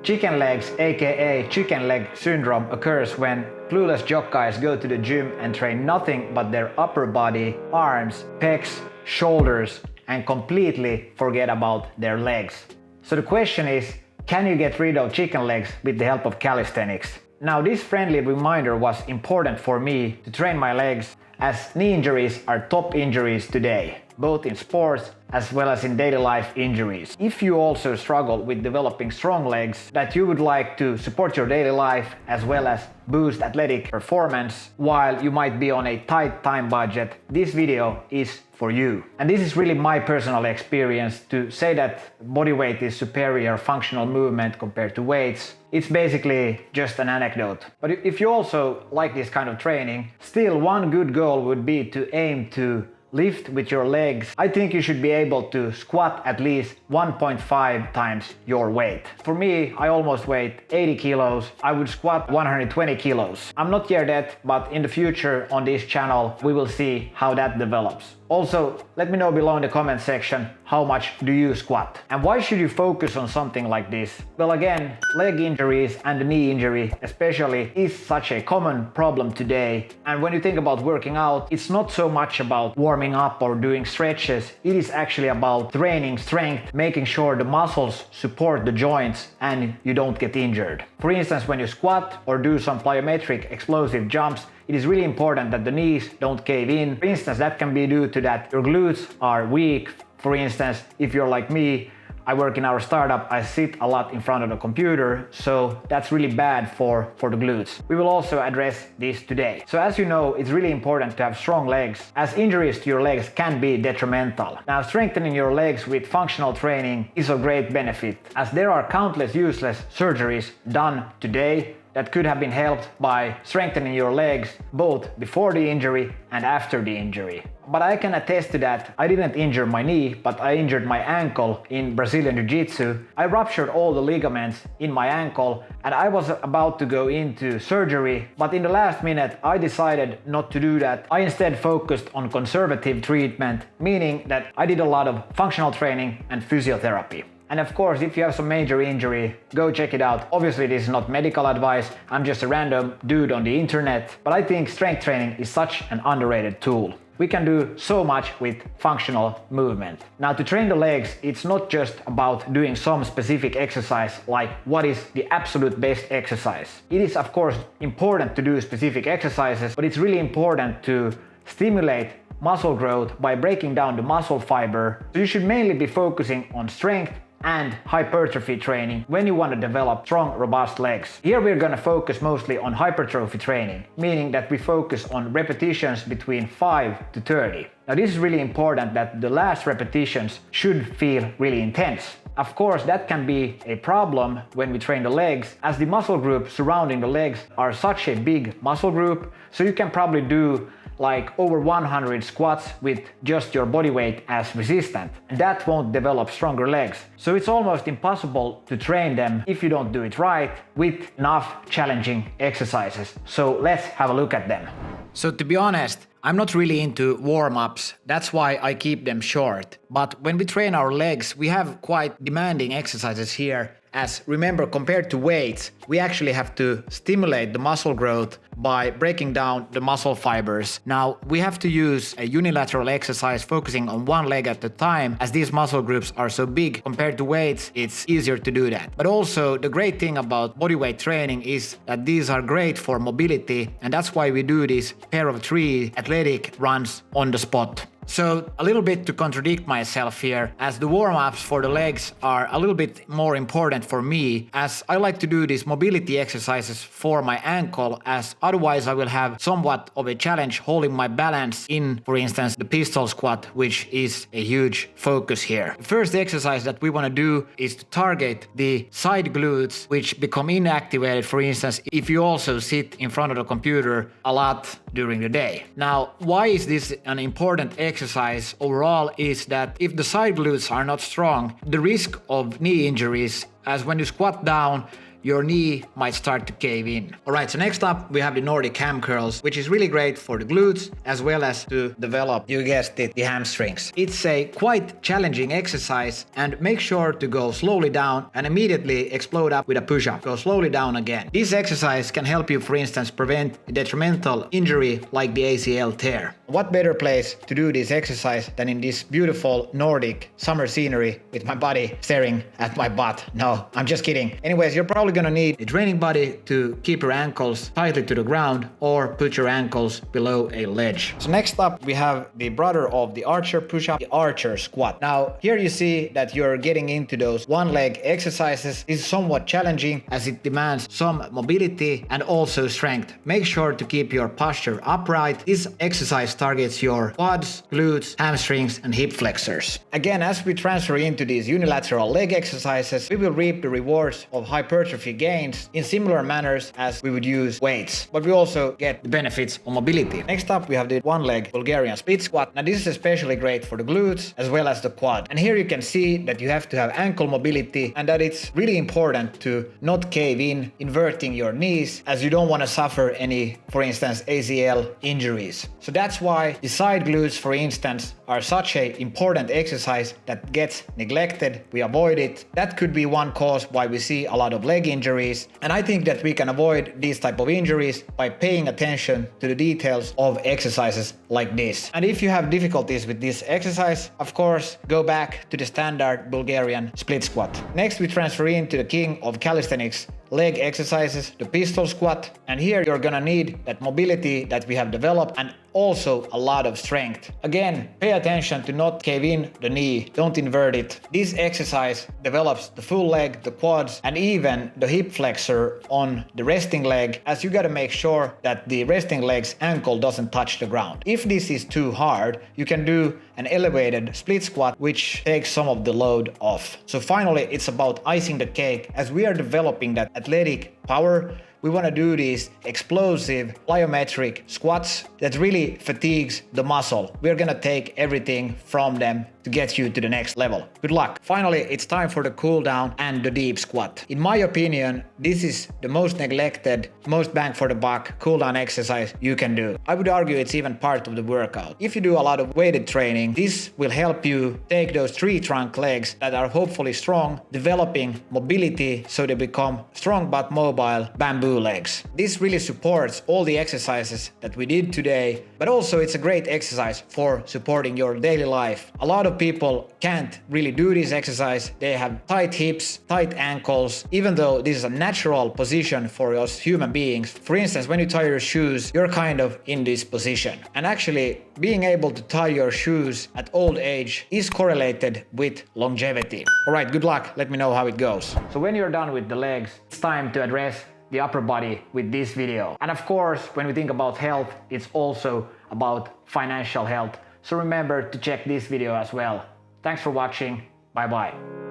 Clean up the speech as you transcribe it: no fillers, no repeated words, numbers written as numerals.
Chicken legs, aka chicken leg syndrome, occurs when clueless jock guys go to the gym and train nothing but their upper body, arms, pecs, shoulders, and completely forget about their legs. So the question is, can you get rid of chicken legs with the help of calisthenics? Now, this friendly reminder was important for me to train my legs, as knee injuries are top injuries today, both in sports as well as in daily life injuries. If you also struggle with developing strong legs that you would like to support your daily life as well as boost athletic performance while you might be on a tight time budget, this video is for you. And this is really my personal experience to say that bodyweight is superior functional movement compared to weights. It's basically just an anecdote. But if you also like this kind of training, still one good goal would be to aim to lift with your legs. I think you should be able to squat at least 1.5 times your weight. For me, I almost weigh 80 kilos. I would squat 120 kilos. I'm not yet that, but in the future on this channel, we will see how that develops. Also, let me know below in the comment section how much do you squat? And why should you focus on something like this? Well, again, leg injuries and knee injury especially is such a common problem today. And when you think about working out, it's not so much about warming up or doing stretches. It is actually about training strength, making sure the muscles support the joints and you don't get injured. For instance, when you squat or do some plyometric explosive jumps, it is really important that the knees don't cave in. For instance, that can be due to that your glutes are weak. For instance, if you're like me, I work in our startup, I sit a lot in front of the computer, so that's really bad for the glutes. We will also address this today. So as you know, it's really important to have strong legs, as injuries to your legs can be detrimental. Now, strengthening your legs with functional training is a great benefit, as there are countless useless surgeries done today that could have been helped by strengthening your legs both before the injury and after the injury. But I can attest to that. I didn't injure my knee, but I injured my ankle in Brazilian Jiu-Jitsu. I ruptured all the ligaments in my ankle and I was about to go into surgery, but in the last minute I decided not to do that. I instead focused on conservative treatment, meaning that I did a lot of functional training and physiotherapy. And of course, if you have some major injury, go check it out. Obviously, this is not medical advice. I'm just a random dude on the internet. But I think strength training is such an underrated tool. We can do so much with functional movement. Now, to train the legs, it's not just about doing some specific exercise like what is the absolute best exercise. It is, of course, important to do specific exercises, but it's really important to stimulate muscle growth by breaking down the muscle fiber. So you should mainly be focusing on strength and hypertrophy training when you want to develop strong, robust legs. Here we're going to focus mostly on hypertrophy training, meaning that we focus on repetitions between 5 to 30. Now, this is really important that the last repetitions should feel really intense. Of course, that can be a problem when we train the legs, as the muscle groups surrounding the legs are such a big muscle group, so you can probably do like over 100 squats with just your body weight as resistant. And that won't develop stronger legs. So it's almost impossible to train them if you don't do it right with enough challenging exercises. So let's have a look at them. So to be honest, I'm not really into warm-ups. That's why I keep them short. But when we train our legs, we have quite demanding exercises here. As remember, compared to weights, we actually have to stimulate the muscle growth by breaking down the muscle fibers. Now, we have to use a unilateral exercise focusing on one leg at a time, as these muscle groups are so big. Compared to weights, it's easier to do that. But also, the great thing about bodyweight training is that these are great for mobility, and that's why we do this pair of 3 athletic runs on the spot. So a little bit to contradict myself here, as the warm-ups for the legs are a little bit more important for me, as I like to do these mobility exercises for my ankle, as otherwise I will have somewhat of a challenge holding my balance in, for instance, the pistol squat, which is a huge focus here. The first exercise that we want to do is to target the side glutes, which become inactivated, for instance, if you also sit in front of the computer a lot during the day. Now, why is this an important exercise overall is that if the side glutes are not strong, the risk of knee injuries, as when you squat down, your knee might start to cave in. Alright, so next up we have the Nordic curls, which is really great for the glutes as well as to develop, you guessed it, the hamstrings. It's a quite challenging exercise, and make sure to go slowly down and immediately explode up with a push-up. Go slowly down again. This exercise can help you, for instance, prevent a detrimental injury like the ACL tear. What better place to do this exercise than in this beautiful Nordic summer scenery with my body staring at my butt? No, I'm just kidding. Anyways, you're probably gonna need a training body to keep your ankles tightly to the ground or put your ankles below a ledge. So next up we have the brother of the archer push-up, the archer squat. Now here you see that you're getting into those one leg exercises. It's somewhat challenging as it demands some mobility and also strength. Make sure to keep your posture upright. This exercise targets your quads, glutes, hamstrings and hip flexors. Again, as we transfer into these unilateral leg exercises, we will reap the rewards of hypertrophy gains in similar manners as we would use weights, but we also get the benefits of mobility. Next up we have the one leg Bulgarian split squat. Now this is especially great for the glutes as well as the quad. And here you can see that you have to have ankle mobility and that it's really important to not cave in, inverting your knees, as you don't want to suffer any, for instance, ACL injuries. So that's why the side glutes, for instance, are such an important exercise that gets neglected. We avoid it. That could be one cause why we see a lot of leg injuries. And I think that we can avoid these type of injuries by paying attention to the details of exercises like this. And if you have difficulties with this exercise, of course, go back to the standard Bulgarian split squat. Next, we transfer into the king of calisthenics leg exercises, the pistol squat. And here you're gonna need that mobility that we have developed and also a lot of strength. Again, pay attention to not cave in the knee, don't invert it. This exercise develops the full leg, the quads, and even the hip flexor on the resting leg, as you gotta make sure that the resting leg's ankle doesn't touch the ground. If this is too hard, you can do an elevated split squat, which takes some of the load off. So finally, it's about icing the cake. As we are developing that athletic power, we want to do these explosive plyometric squats that really fatigues the muscle. We're gonna take everything from them to get you to the next level. Good luck. Finally, it's time for the cool down and the deep squat. In my opinion, this is the most neglected, most bang for the buck cool down exercise you can do. I would argue it's even part of the workout. If you do a lot of weighted training, this will help you take those tree trunk legs that are hopefully strong, developing mobility so they become strong but mobile bamboo legs. This really supports all the exercises that we did today, but also it's a great exercise for supporting your daily life. A lot of people can't really do this exercise. They have tight hips, tight ankles, even though this is a natural position for us human beings. For instance, when you tie your shoes, you're kind of in this position. And actually, being able to tie your shoes at old age is correlated with longevity. All right, good luck. Let me know how it goes. So when you're done with the legs, it's time to address the upper body with this video. And of course, when we think about health, it's also about financial health. So remember to check this video as well. Thanks for watching. Bye bye.